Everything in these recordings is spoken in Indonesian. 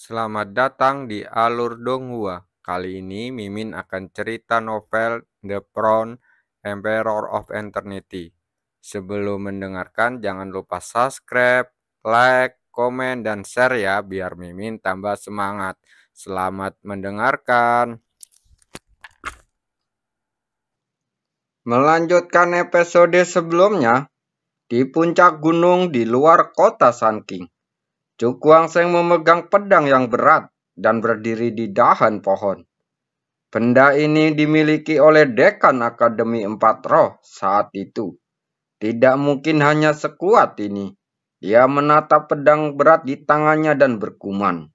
Selamat datang di Alur Donghua. Kali ini Mimin akan cerita novel The Crown, Emperor of Eternity. Sebelum mendengarkan, jangan lupa subscribe, like, komen, dan share ya, biar Mimin tambah semangat. Selamat mendengarkan. Melanjutkan episode sebelumnya, di puncak gunung di luar kota Sanking, Cukuangseng memegang pedang yang berat dan berdiri di dahan pohon. Benda ini dimiliki oleh Dekan Akademi Empat Roh saat itu. Tidak mungkin hanya sekuat ini. Dia menatap pedang berat di tangannya dan bergumam.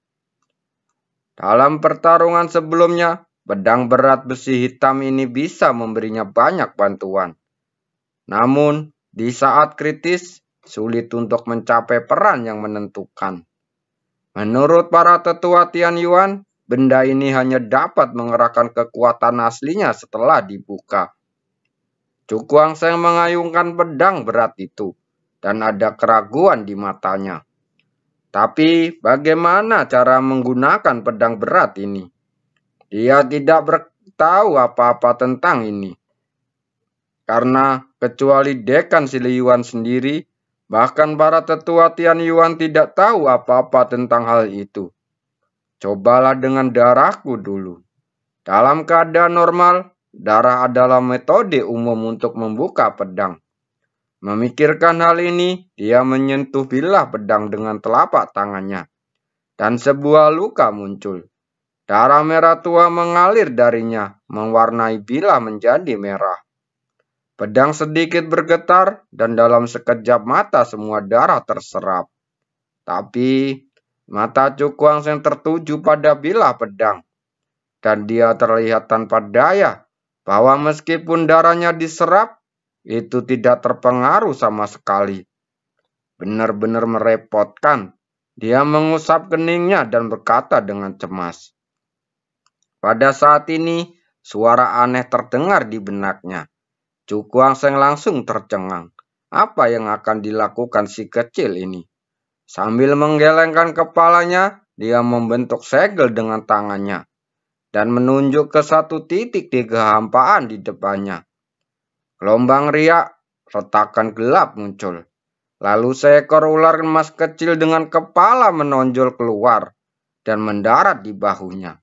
Dalam pertarungan sebelumnya, pedang berat besi hitam ini bisa memberinya banyak bantuan. Namun, di saat kritis, sulit untuk mencapai peran yang menentukan. Menurut para tetua Tian Yuan, benda ini hanya dapat mengerahkan kekuatan aslinya setelah dibuka. Cukuangseng mengayunkan pedang berat itu, dan ada keraguan di matanya. Tapi bagaimana cara menggunakan pedang berat ini? Dia tidak tahu apa-apa tentang ini. Karena kecuali Dekan Siliyuan sendiri, bahkan para tetua Tian Yuan tidak tahu apa-apa tentang hal itu. Cobalah dengan darahku dulu. Dalam keadaan normal, darah adalah metode umum untuk membuka pedang. Memikirkan hal ini, dia menyentuh bilah pedang dengan telapak tangannya. Dan sebuah luka muncul. Darah merah tua mengalir darinya, mewarnai bilah menjadi merah. Pedang sedikit bergetar, dan dalam sekejap mata semua darah terserap. Tapi mata Cukuangseng tertuju pada bilah pedang, dan dia terlihat tanpa daya bahwa meskipun darahnya diserap, itu tidak terpengaruh sama sekali. Benar-benar merepotkan. Dia mengusap keningnya dan berkata dengan cemas. Pada saat ini, suara aneh terdengar di benaknya. Cukuangseng langsung tercengang. Apa yang akan dilakukan si kecil ini? Sambil menggelengkan kepalanya, dia membentuk segel dengan tangannya dan menunjuk ke satu titik di kehampaan di depannya. Gelombang riak, retakan gelap muncul. Lalu seekor ular emas kecil dengan kepala menonjol keluar dan mendarat di bahunya.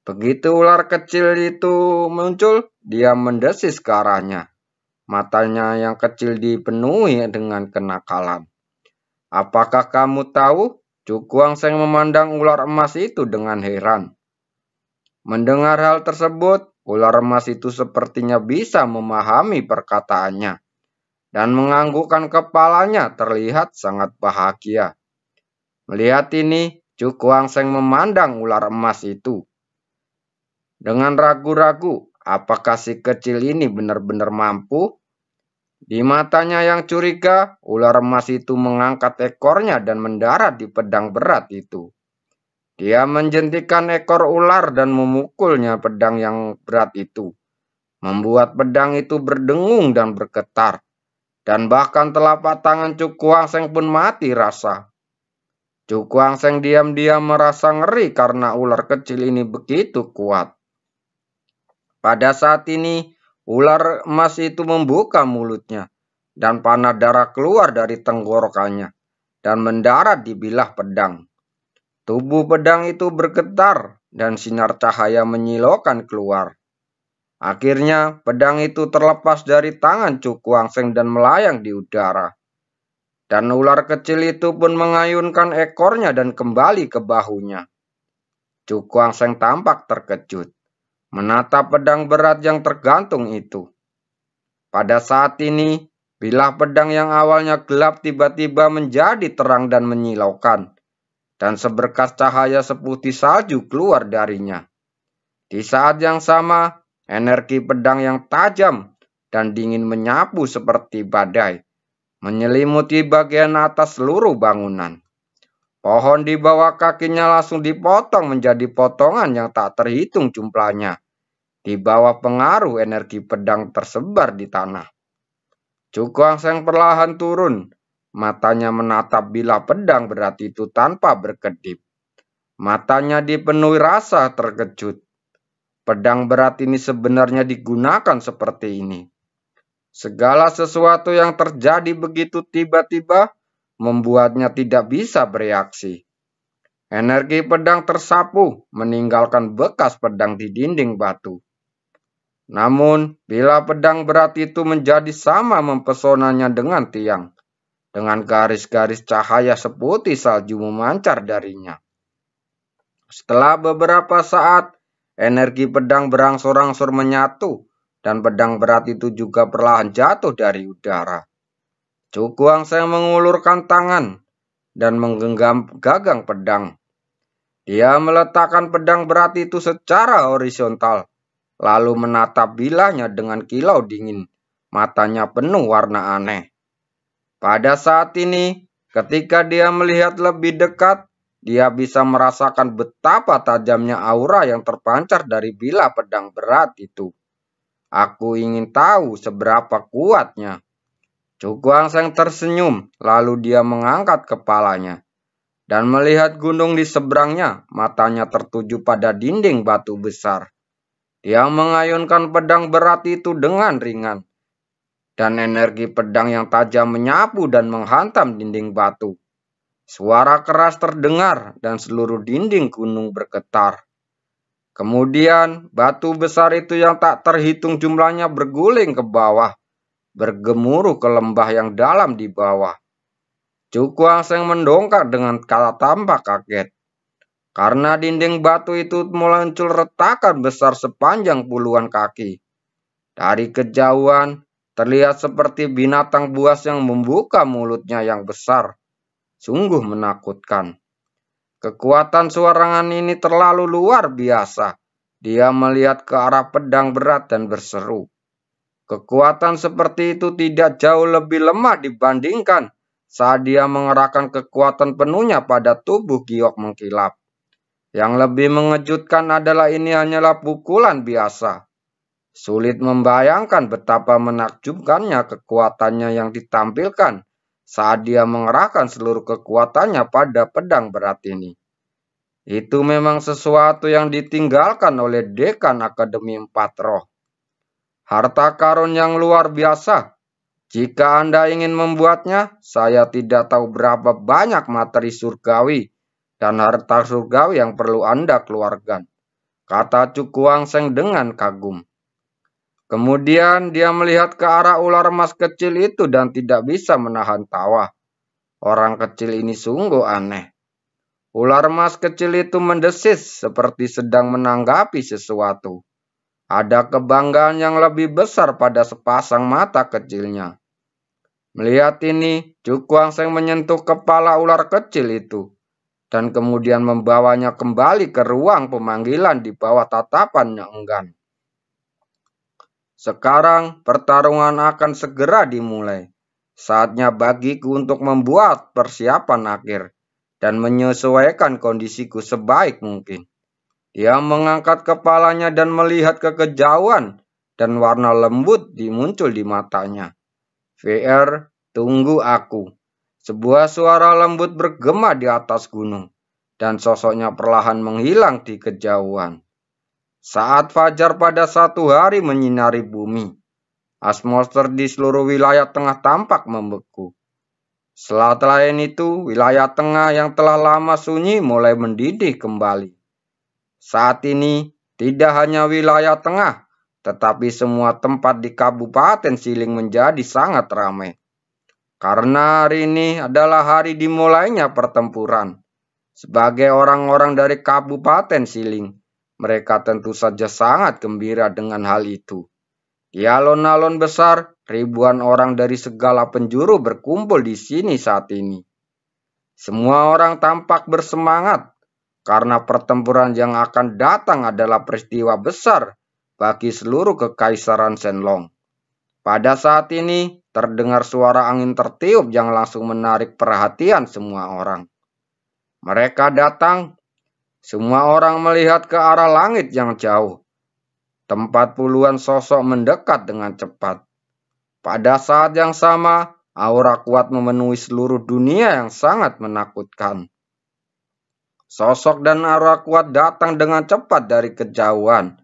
Begitu ular kecil itu muncul, dia mendesis ke arahnya. Matanya yang kecil dipenuhi dengan kenakalan. Apakah kamu tahu? Cukuangseng memandang ular emas itu dengan heran. Mendengar hal tersebut, ular emas itu sepertinya bisa memahami perkataannya. Dan menganggukkan kepalanya terlihat sangat bahagia. Melihat ini, Cukuangseng memandang ular emas itu. Dengan ragu-ragu, apakah si kecil ini benar-benar mampu? Di matanya yang curiga, ular emas itu mengangkat ekornya dan mendarat di pedang berat itu. Dia menjentikan ekor ular dan memukulnya pedang yang berat itu. Membuat pedang itu berdengung dan bergetar. Dan bahkan telapak tangan Cukuangseng pun mati rasa. Cukuangseng diam-diam merasa ngeri karena ular kecil ini begitu kuat. Pada saat ini, ular emas itu membuka mulutnya, dan panah darah keluar dari tenggorokannya, dan mendarat di bilah pedang. Tubuh pedang itu bergetar, dan sinar cahaya menyilaukan keluar. Akhirnya, pedang itu terlepas dari tangan Cukuangseng dan melayang di udara. Dan ular kecil itu pun mengayunkan ekornya dan kembali ke bahunya. Cukuangseng tampak terkejut, menatap pedang berat yang tergantung itu. Pada saat ini, bilah pedang yang awalnya gelap tiba-tiba menjadi terang dan menyilaukan, dan seberkas cahaya seputih salju keluar darinya. Di saat yang sama, energi pedang yang tajam dan dingin menyapu seperti badai, menyelimuti bagian atas seluruh bangunan. Pohon di bawah kakinya langsung dipotong menjadi potongan yang tak terhitung jumlahnya. Di bawah pengaruh energi pedang tersebar di tanah. Cukuangseng perlahan turun. Matanya menatap bilah pedang berat itu tanpa berkedip. Matanya dipenuhi rasa terkejut. Pedang berat ini sebenarnya digunakan seperti ini. Segala sesuatu yang terjadi begitu tiba-tiba membuatnya tidak bisa bereaksi. Energi pedang tersapu, meninggalkan bekas pedang di dinding batu. Namun, bila pedang berat itu menjadi sama mempesonanya dengan tiang, dengan garis-garis cahaya seputih salju memancar darinya. Setelah beberapa saat, energi pedang berangsur-angsur menyatu, dan pedang berat itu juga perlahan jatuh dari udara. Cu Guangsheng mengulurkan tangan dan menggenggam gagang pedang. Dia meletakkan pedang berat itu secara horizontal, lalu menatap bilanya dengan kilau dingin. Matanya penuh warna aneh. Pada saat ini, ketika dia melihat lebih dekat, dia bisa merasakan betapa tajamnya aura yang terpancar dari bila pedang berat itu. Aku ingin tahu seberapa kuatnya. Cu Guangsheng tersenyum, lalu dia mengangkat kepalanya dan melihat gunung di seberangnya. Matanya tertuju pada dinding batu besar. Dia mengayunkan pedang berat itu dengan ringan, dan energi pedang yang tajam menyapu dan menghantam dinding batu. Suara keras terdengar dan seluruh dinding gunung bergetar. Kemudian batu besar itu yang tak terhitung jumlahnya berguling ke bawah, bergemuruh ke lembah yang dalam di bawah. Cu Guangsheng mendongak dengan kata tampak kaget, karena dinding batu itu muncul retakan besar sepanjang puluhan kaki. Dari kejauhan, terlihat seperti binatang buas yang membuka mulutnya yang besar. Sungguh menakutkan. Kekuatan suarangan ini terlalu luar biasa. Dia melihat ke arah pedang berat dan berseru. Kekuatan seperti itu tidak jauh lebih lemah dibandingkan saat dia mengerahkan kekuatan penuhnya pada tubuh giok mengkilap. Yang lebih mengejutkan adalah ini hanyalah pukulan biasa. Sulit membayangkan betapa menakjubkannya kekuatannya yang ditampilkan saat dia mengerahkan seluruh kekuatannya pada pedang berat ini. Itu memang sesuatu yang ditinggalkan oleh Dekan Akademi Empat Roh. Harta karun yang luar biasa. Jika Anda ingin membuatnya, saya tidak tahu berapa banyak materi surgawi dan harta surgawi yang perlu Anda keluarkan, kata Cu Guangsheng dengan kagum. Kemudian dia melihat ke arah ular emas kecil itu dan tidak bisa menahan tawa. Orang kecil ini sungguh aneh. Ular emas kecil itu mendesis seperti sedang menanggapi sesuatu. Ada kebanggaan yang lebih besar pada sepasang mata kecilnya. Melihat ini, Cu Guangsheng menyentuh kepala ular kecil itu, dan kemudian membawanya kembali ke ruang pemanggilan di bawah tatapannya enggan. Sekarang pertarungan akan segera dimulai. Saatnya bagiku untuk membuat persiapan akhir dan menyesuaikan kondisiku sebaik mungkin. Dia mengangkat kepalanya dan melihat ke kejauhan, dan warna lembut muncul di matanya. VR, tunggu aku. Sebuah suara lembut bergema di atas gunung, dan sosoknya perlahan menghilang di kejauhan. Saat fajar pada satu hari menyinari bumi, atmosfer di seluruh wilayah tengah tampak membeku. Selain itu, wilayah tengah yang telah lama sunyi mulai mendidih kembali. Saat ini, tidak hanya wilayah tengah, tetapi semua tempat di Kabupaten Siling menjadi sangat ramai. Karena hari ini adalah hari dimulainya pertempuran. Sebagai orang-orang dari Kabupaten Siling, mereka tentu saja sangat gembira dengan hal itu. Di alun-alun besar, ribuan orang dari segala penjuru berkumpul di sini saat ini. Semua orang tampak bersemangat, karena pertempuran yang akan datang adalah peristiwa besar bagi seluruh kekaisaran Shenlong. Pada saat ini, terdengar suara angin tertiup yang langsung menarik perhatian semua orang. Mereka datang, semua orang melihat ke arah langit yang jauh. Tempat puluhan sosok mendekat dengan cepat. Pada saat yang sama, aura kuat memenuhi seluruh dunia yang sangat menakutkan. Sosok dan arwah kuat datang dengan cepat dari kejauhan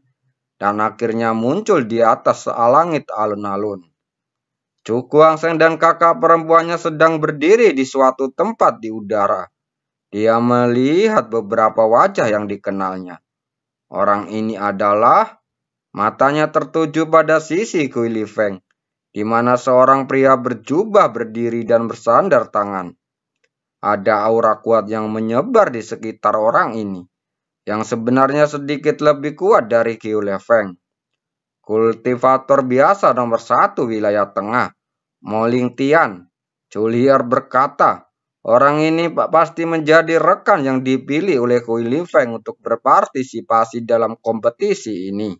dan akhirnya muncul di atas langit alun-alun. Cukuangseng dan kakak perempuannya sedang berdiri di suatu tempat di udara. Dia melihat beberapa wajah yang dikenalnya. Orang ini adalah matanya tertuju pada sisi Kui Li Feng, di mana seorang pria berjubah berdiri dan bersandar tangan. Ada aura kuat yang menyebar di sekitar orang ini, yang sebenarnya sedikit lebih kuat dari Kui Li Feng. Kultivator biasa nomor 1 wilayah tengah, Mo Ling Tian. Julier berkata, orang ini pasti menjadi rekan yang dipilih oleh Kui Li Feng untuk berpartisipasi dalam kompetisi ini.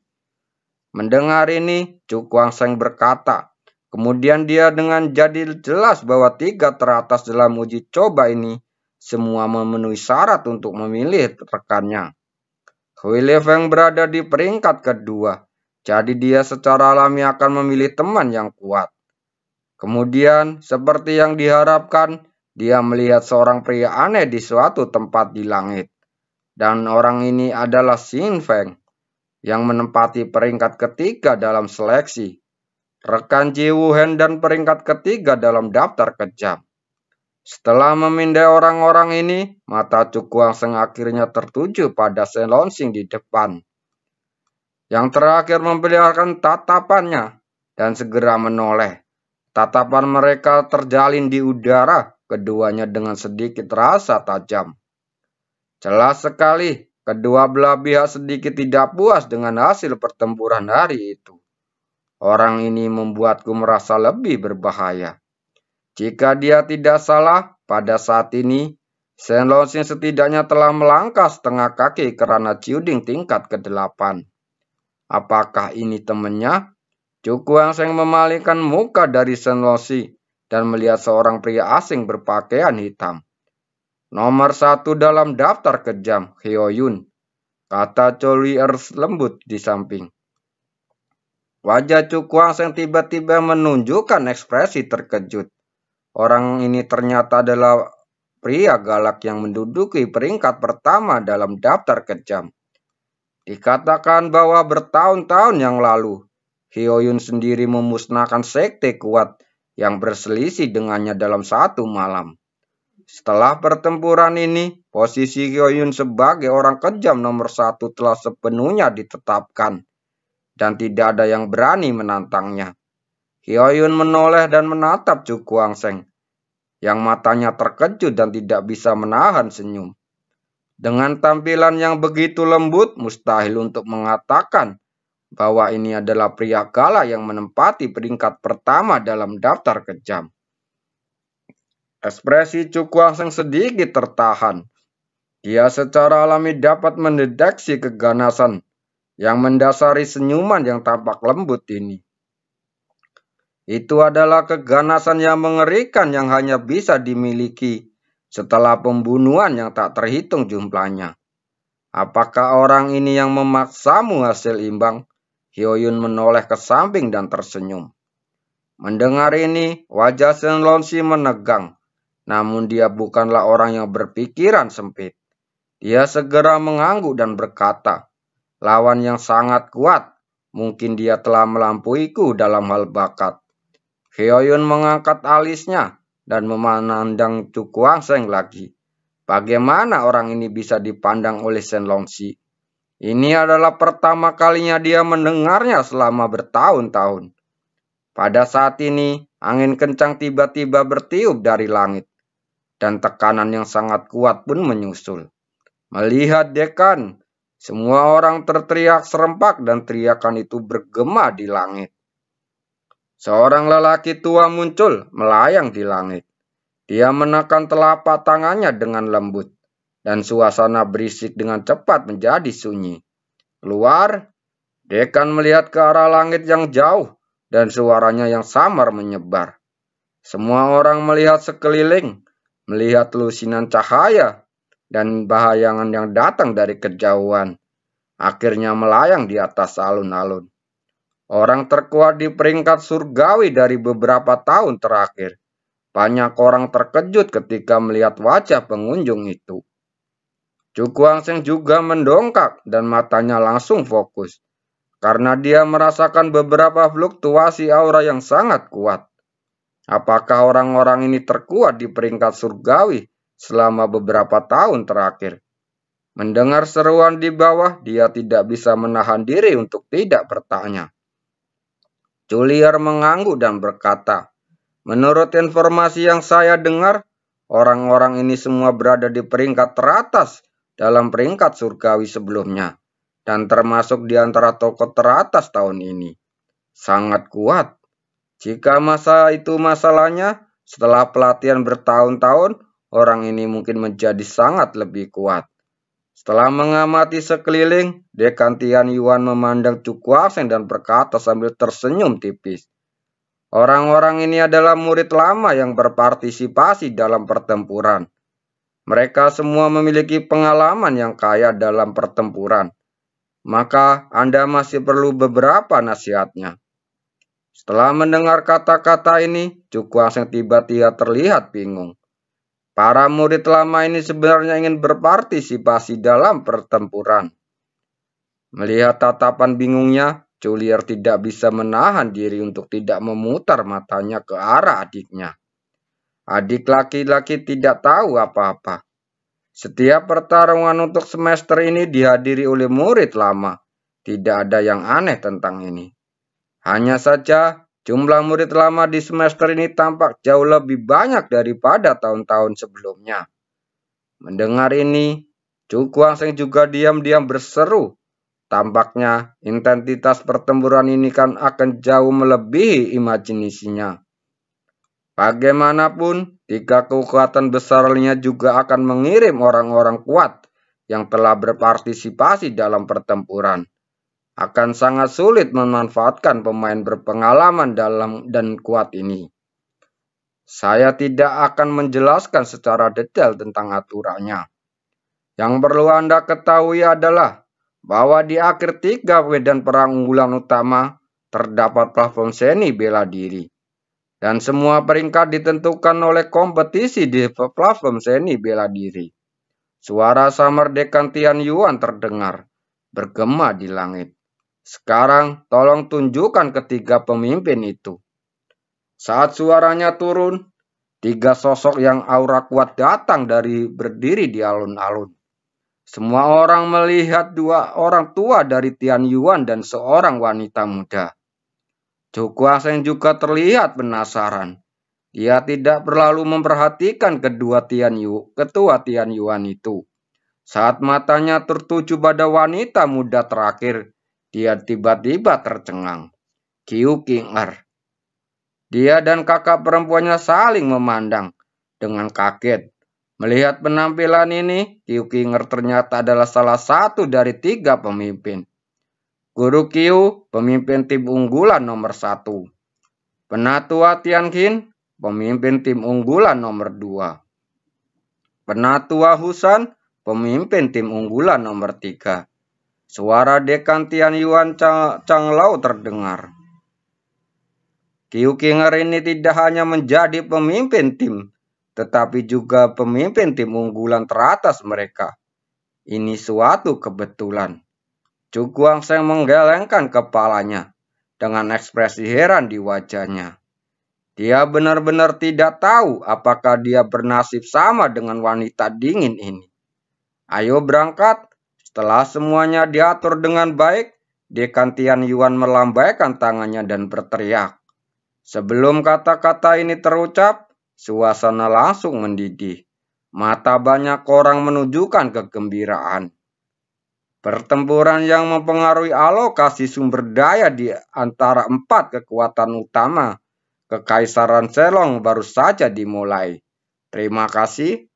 Mendengar ini, Chu Guangseng berkata, kemudian dia dengan jadi jelas bahwa 3 teratas dalam uji coba ini semua memenuhi syarat untuk memilih rekannya. Kui Li Feng berada di peringkat kedua, jadi dia secara alami akan memilih teman yang kuat. Kemudian, seperti yang diharapkan, dia melihat seorang pria aneh di suatu tempat di langit. Dan orang ini adalah Xin Feng, yang menempati peringkat ketiga dalam seleksi. Rekan Ji Wuhen dan peringkat ketiga dalam daftar kejam. Setelah memindai orang-orang ini, mata Chu Guangseng akhirnya tertuju pada Shen Longxing di depan. Yang terakhir memperlihatkan tatapannya dan segera menoleh. Tatapan mereka terjalin di udara, keduanya dengan sedikit rasa tajam. Jelas sekali, kedua belah pihak sedikit tidak puas dengan hasil pertempuran hari itu. Orang ini membuatku merasa lebih berbahaya. Jika dia tidak salah, pada saat ini, Shen Longxing setidaknya telah melangkah setengah kaki kerana Ciuding tingkat ke-8. Apakah ini temannya? Chu Guangseng memalingkan muka dari Shen Longxing dan melihat seorang pria asing berpakaian hitam. Nomor 1 dalam daftar kejam, Hyo Yun, kata Cholier lembut di samping. Wajah Chu Guangseng tiba-tiba menunjukkan ekspresi terkejut. Orang ini ternyata adalah pria galak yang menduduki peringkat pertama dalam daftar kejam. Dikatakan bahwa bertahun-tahun yang lalu, Hyo Yun sendiri memusnahkan sekte kuat yang berselisih dengannya dalam satu malam. Setelah pertempuran ini, posisi Hyo Yun sebagai orang kejam nomor 1 telah sepenuhnya ditetapkan, dan tidak ada yang berani menantangnya. Hyo Yun menoleh dan menatap Chu Guangseng, yang matanya terkejut dan tidak bisa menahan senyum. Dengan tampilan yang begitu lembut, mustahil untuk mengatakan bahwa ini adalah pria galak yang menempati peringkat pertama dalam daftar kejam. Ekspresi Chu Guangseng sedikit tertahan. Dia secara alami dapat mendeteksi keganasan yang mendasari senyuman yang tampak lembut ini. Itu adalah keganasan yang mengerikan yang hanya bisa dimiliki setelah pembunuhan yang tak terhitung jumlahnya. Apakah orang ini yang memaksamu hasil imbang? Hyo Yun menoleh ke samping dan tersenyum. Mendengar ini, wajah Shen Longxing menegang. Namun dia bukanlah orang yang berpikiran sempit. Dia segera mengangguk dan berkata, lawan yang sangat kuat. Mungkin dia telah melampauiku dalam hal bakat. Hyo Yun mengangkat alisnya dan memandang Chu Guangseng lagi. Bagaimana orang ini bisa dipandang oleh Shen Longxing? Ini adalah pertama kalinya dia mendengarnya selama bertahun-tahun. Pada saat ini, angin kencang tiba-tiba bertiup dari langit, dan tekanan yang sangat kuat pun menyusul. Melihat dekan, semua orang terteriak serempak dan teriakan itu bergema di langit. Seorang lelaki tua muncul melayang di langit. Dia menekan telapak tangannya dengan lembut, dan suasana berisik dengan cepat menjadi sunyi. Keluar, dekan melihat ke arah langit yang jauh, dan suaranya yang samar menyebar. Semua orang melihat sekeliling, melihat lusinan cahaya, dan bayangan yang datang dari kejauhan. Akhirnya melayang di atas alun-alun. Orang terkuat di peringkat surgawi dari beberapa tahun terakhir. Banyak orang terkejut ketika melihat wajah pengunjung itu. Cukuang Seng juga mendongak dan matanya langsung fokus, karena dia merasakan beberapa fluktuasi aura yang sangat kuat. Apakah orang-orang ini terkuat di peringkat surgawi selama beberapa tahun terakhir? Mendengar seruan di bawah, dia tidak bisa menahan diri untuk tidak bertanya. Julier mengangguk dan berkata, "Menurut informasi yang saya dengar, orang-orang ini semua berada di peringkat teratas dalam peringkat surgawi sebelumnya, dan termasuk di antara tokoh teratas tahun ini. Sangat kuat. Jika masa itu masalahnya, setelah pelatihan bertahun-tahun, orang ini mungkin menjadi sangat lebih kuat." Setelah mengamati sekeliling, Dekan Tian Yuan memandang Cukuang Seng dan berkata sambil tersenyum tipis, "Orang-orang ini adalah murid lama yang berpartisipasi dalam pertempuran. Mereka semua memiliki pengalaman yang kaya dalam pertempuran. Maka Anda masih perlu beberapa nasihatnya." Setelah mendengar kata-kata ini, Cukuang Seng tiba-tiba terlihat bingung. Para murid lama ini sebenarnya ingin berpartisipasi dalam pertempuran. Melihat tatapan bingungnya, Julier tidak bisa menahan diri untuk tidak memutar matanya ke arah adiknya. Adik laki-laki tidak tahu apa-apa. Setiap pertarungan untuk semester ini dihadiri oleh murid lama. Tidak ada yang aneh tentang ini. Hanya saja, jumlah murid lama di semester ini tampak jauh lebih banyak daripada tahun-tahun sebelumnya. Mendengar ini, Cukuang Seng juga diam-diam berseru. Tampaknya intensitas pertempuran ini akan jauh melebihi imajinasinya. Bagaimanapun, tiga kekuatan besar lainnya juga akan mengirim orang-orang kuat yang telah berpartisipasi dalam pertempuran. Akan sangat sulit memanfaatkan pemain berpengalaman dalam dan kuat ini. Saya tidak akan menjelaskan secara detail tentang aturannya. Yang perlu Anda ketahui adalah bahwa di akhir 3 medan perang unggulan utama terdapat platform seni bela diri. Dan semua peringkat ditentukan oleh kompetisi di platform seni bela diri. Suara samar Dekan Tian Yuan terdengar, bergema di langit. Sekarang tolong tunjukkan ketiga pemimpin itu. Saat suaranya turun, tiga sosok yang aura kuat datang dari berdiri di alun-alun. Semua orang melihat dua orang tua dari Tian Yuan dan seorang wanita muda. Cukuang Seng juga terlihat penasaran. Dia tidak terlalu memperhatikan ketua Tian Yuan itu. Saat matanya tertuju pada wanita muda terakhir, dia tiba-tiba tercengang. Qiu Qing'er. Dia dan kakak perempuannya saling memandang dengan kaget. Melihat penampilan ini, Qiu Qing'er ternyata adalah salah satu dari 3 pemimpin. Guru Qiu, pemimpin tim unggulan nomor 1. Penatua Tianqin, pemimpin tim unggulan nomor 2. Penatua Husan, pemimpin tim unggulan nomor 3. Suara Dekan Tian Yuan Changlao terdengar. Qiu Qing'er ini tidak hanya menjadi pemimpin tim, tetapi juga pemimpin tim unggulan teratas mereka. Ini suatu kebetulan. Cukuang Seng menggelengkan kepalanya dengan ekspresi heran di wajahnya. Dia benar-benar tidak tahu apakah dia bernasib sama dengan wanita dingin ini. Ayo berangkat. Setelah semuanya diatur dengan baik, Dekan Tian Yuan melambaikan tangannya dan berteriak. Sebelum kata-kata ini terucap, suasana langsung mendidih. Mata banyak orang menunjukkan kegembiraan. Pertempuran yang mempengaruhi alokasi sumber daya di antara 4 kekuatan utama Kekaisaran Celong baru saja dimulai. Terima kasih.